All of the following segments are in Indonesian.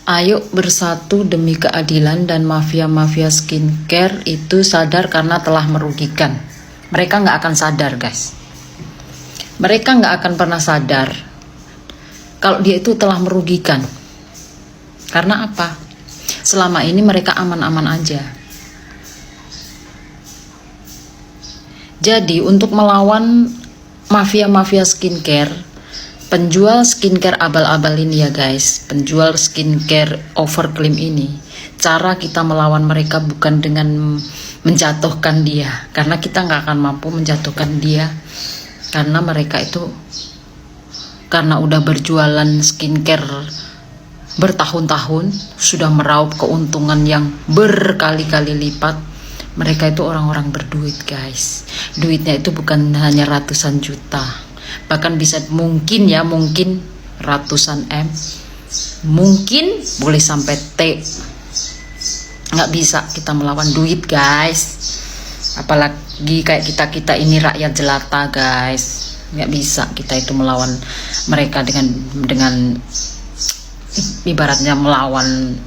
Ayo bersatu demi keadilan dan mafia-mafia skincare itu sadar karena telah merugikan. Mereka nggak akan sadar, guys. Mereka nggak akan pernah sadar kalau dia itu telah merugikan. Karena apa? Selama ini mereka aman-aman aja. Jadi untuk melawan mafia-mafia skincare, penjual skincare abal-abal ini ya guys, penjual skincare overclaim ini, cara kita melawan mereka bukan dengan menjatuhkan dia, karena kita nggak akan mampu menjatuhkan dia, karena mereka itu karena udah berjualan skincare bertahun-tahun, sudah meraup keuntungan yang berkali-kali lipat. Mereka itu orang-orang berduit guys, duitnya itu bukan hanya ratusan juta, bahkan bisa mungkin ratusan M, mungkin boleh sampai T. Nggak bisa kita melawan duit guys, apalagi kayak kita ini rakyat jelata guys. Nggak bisa kita itu melawan mereka dengan ibaratnya melawan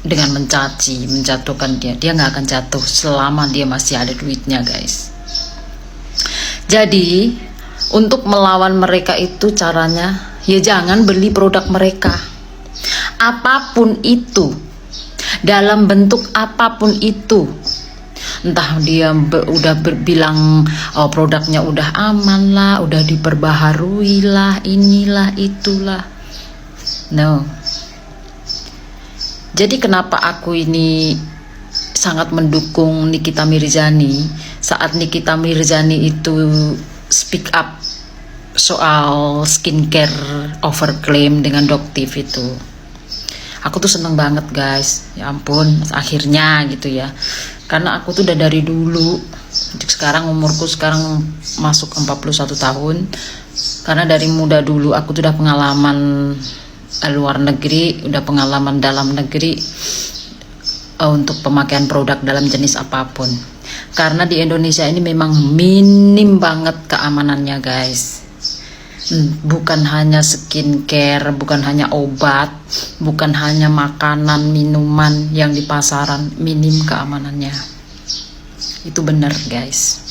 dengan mencaci, menjatuhkan dia nggak akan jatuh selama dia masih ada duitnya guys. Jadi untuk melawan mereka itu caranya ya jangan beli produk mereka, apapun itu, dalam bentuk apapun itu. Entah dia udah bilang oh, produknya udah aman lah, udah diperbaharui lah, inilah itulah. No. Jadi kenapa aku ini sangat mendukung Nikita Mirzani saat Nikita Mirzani itu speak up soal skincare overclaim dengan Doktiv itu. Aku tuh seneng banget guys, ya ampun akhirnya gitu ya. Karena aku tuh udah dari dulu, sekarang umurku sekarang masuk 41 tahun. Karena dari muda dulu aku tuh udah pengalaman luar negeri, udah pengalaman dalam negeri untuk pemakaian produk dalam jenis apapun. Karena di Indonesia ini memang minim banget keamanannya guys. Bukan hanya skincare, bukan hanya obat, bukan hanya makanan, minuman yang di pasaran, minim keamanannya. Itu benar guys.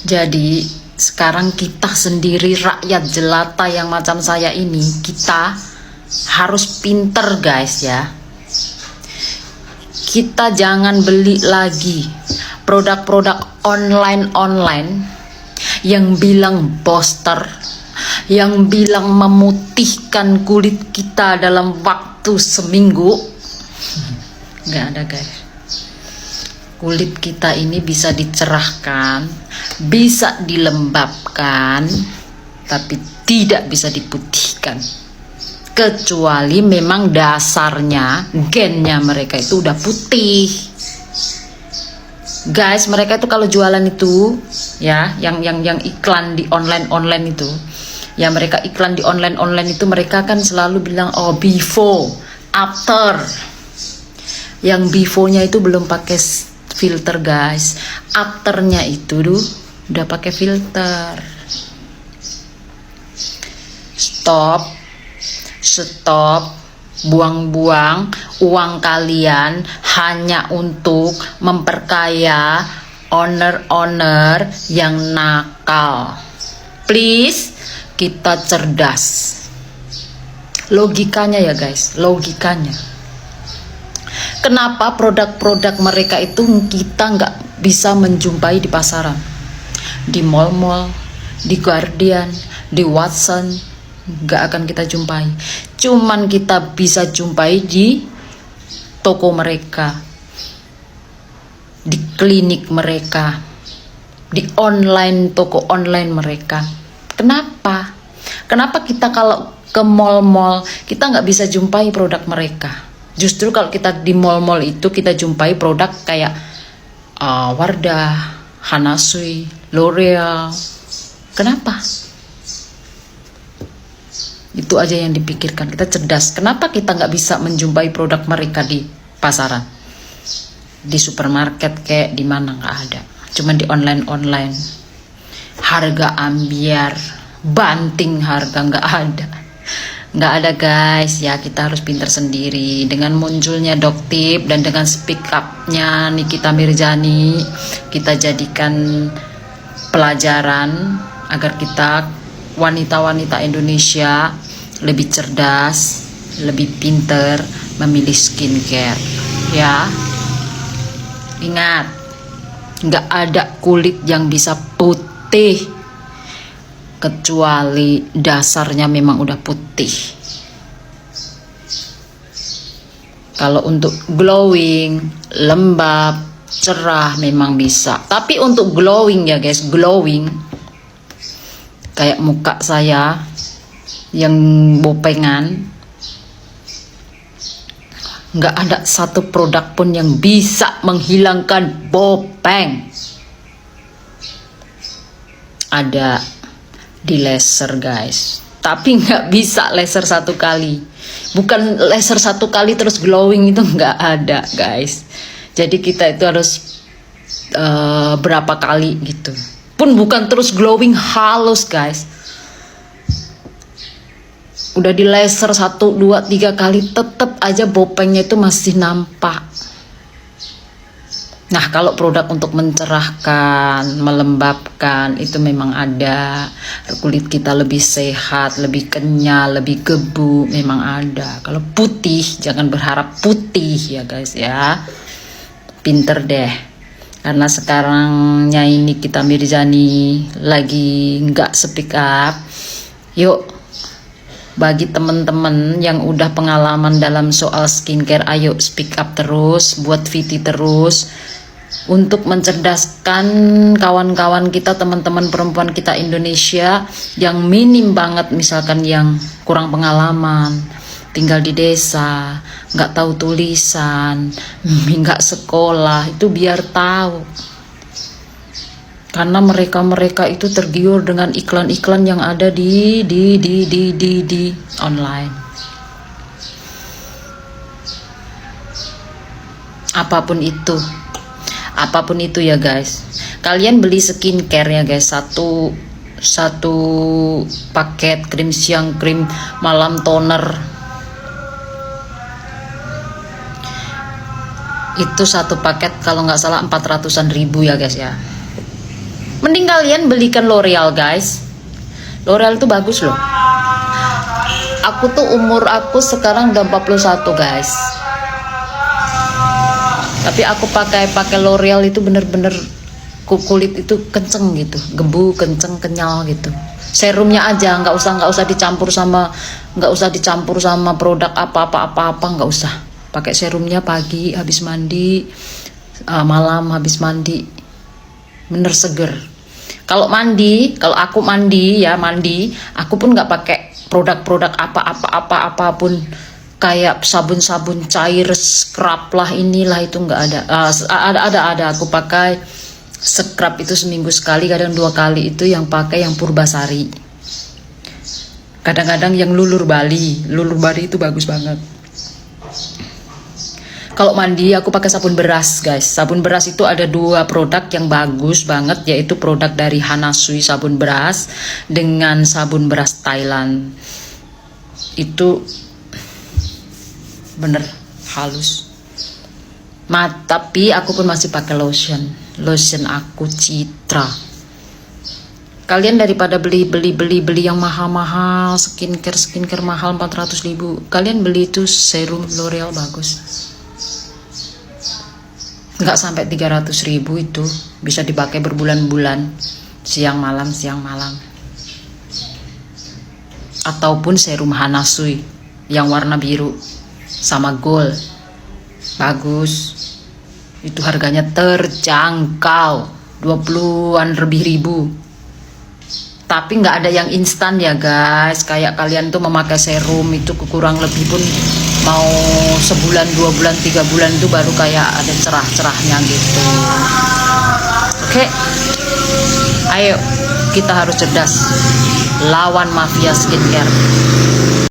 Jadi sekarang kita sendiri rakyat jelata yang macam saya ini, kita harus pinter guys ya. Kita jangan beli lagi produk-produk online yang bilang booster, yang bilang memutihkan kulit kita dalam waktu seminggu. Nggak ada guys. Kulit kita ini bisa dicerahkan, bisa dilembabkan, tapi tidak bisa diputihkan. Kecuali memang dasarnya, gennya mereka itu udah putih. Guys, mereka itu kalau jualan itu, ya, yang iklan di online itu, ya mereka iklan di online itu mereka kan selalu bilang oh before, after. Yang before-nya itu belum pakai filter guys, afternya itu udah pakai filter. Stop buang-buang uang kalian hanya untuk memperkaya owner yang nakal. Please, kita cerdas. Logikanya ya guys, logikanya. Kenapa produk-produk mereka itu kita nggak bisa menjumpai di pasaran, di mall-mall, di Guardian, di Watson, nggak akan kita jumpai. Cuman kita bisa jumpai di toko mereka, di klinik mereka, di toko online mereka. Kenapa? Kenapa kita kalau ke mall-mall kita nggak bisa jumpai produk mereka? Justru kalau kita di mall-mall itu kita jumpai produk kayak Wardah, Hanasui, L'Oreal. Kenapa? Itu aja yang dipikirkan. Kita cerdas. Kenapa kita nggak bisa menjumpai produk mereka di pasaran, di supermarket kayak di mana? Nggak ada. Cuma di online. Harga ambiar, banting harga nggak ada. nggak ada guys ya. Kita harus pintar sendiri. Dengan munculnya Doktip dan dengan speak up-nya Nikita Mirzani, kita jadikan pelajaran agar kita wanita-wanita Indonesia lebih cerdas, lebih pintar memilih skincare ya. Ingat, nggak ada kulit yang bisa putih kecuali dasarnya memang udah putih. Kalau untuk glowing, lembab, cerah memang bisa. Tapi untuk glowing ya guys, glowing kayak muka saya yang bopengan, nggak ada satu produk pun yang bisa menghilangkan bopeng. Ada di laser guys, tapi nggak bisa laser satu kali. Bukan laser satu kali terus glowing, itu nggak ada guys. Jadi kita itu harus berapa kali gitu, pun bukan terus glowing halus guys. Udah di laser 1, 2, 3 kali tetap aja bopengnya itu masih nampak. Nah, kalau produk untuk mencerahkan, melembabkan itu memang ada. Kulit kita lebih sehat, lebih kenyal, lebih gebu, memang ada. Kalau putih, jangan berharap putih ya guys ya. Pinter deh. Karena sekarang Nyai Nikita Mirzani lagi nggak speak up. Yuk, bagi teman-teman yang udah pengalaman dalam soal skincare, ayo speak up terus, buat VT terus. Untuk mencerdaskan kawan-kawan kita, teman-teman perempuan kita Indonesia yang minim banget, misalkan yang kurang pengalaman, tinggal di desa, nggak tahu tulisan, nggak sekolah, itu biar tahu. Karena mereka itu tergiur dengan iklan-iklan yang ada di online. Apapun itu ya guys. Kalian beli skincare ya guys, satu paket krim siang, krim malam, toner. Itu satu paket kalau nggak salah 400-an ribu ya guys ya. Mending kalian belikan L'Oreal guys. L'Oreal itu bagus loh. Aku tuh umur aku sekarang udah 41 guys. Tapi aku pakai L'Oreal itu bener-bener kulit itu kenceng gitu, gebu, kenceng, kenyal gitu. Serumnya aja nggak usah dicampur sama produk apa nggak usah. Pakai serumnya pagi habis mandi, malam habis mandi, bener seger. Kalau aku mandi, aku pun nggak pakai produk-produk apapun. Kayak sabun-sabun cair, scrub lah, inilah, itu nggak ada. Ada aku pakai scrub itu seminggu sekali, kadang 2 kali, itu yang pakai yang Purbasari. Kadang-kadang yang Lulur Bali itu bagus banget. Kalau mandi aku pakai sabun beras guys. Sabun beras itu ada 2 produk yang bagus banget, yaitu produk dari Hanasui sabun beras dengan sabun beras Thailand. Itu bener halus. Tapi aku pun masih pakai lotion aku Citra. Kalian daripada beli yang mahal-mahal, skincare mahal 400 ribu, kalian beli itu serum L'Oreal bagus, nggak sampai 300 ribu, itu bisa dipakai berbulan-bulan, siang malam. Ataupun serum Hanasui yang warna biru sama gold, bagus. Itu harganya terjangkau, 20-an lebih ribu. Tapi nggak ada yang instan ya guys. Kayak kalian tuh memakai serum itu kurang lebih pun mau sebulan, 2 bulan, 3 bulan itu baru kayak ada cerah-cerahnya gitu. Oke, ayo kita harus cerdas lawan mafia skincare.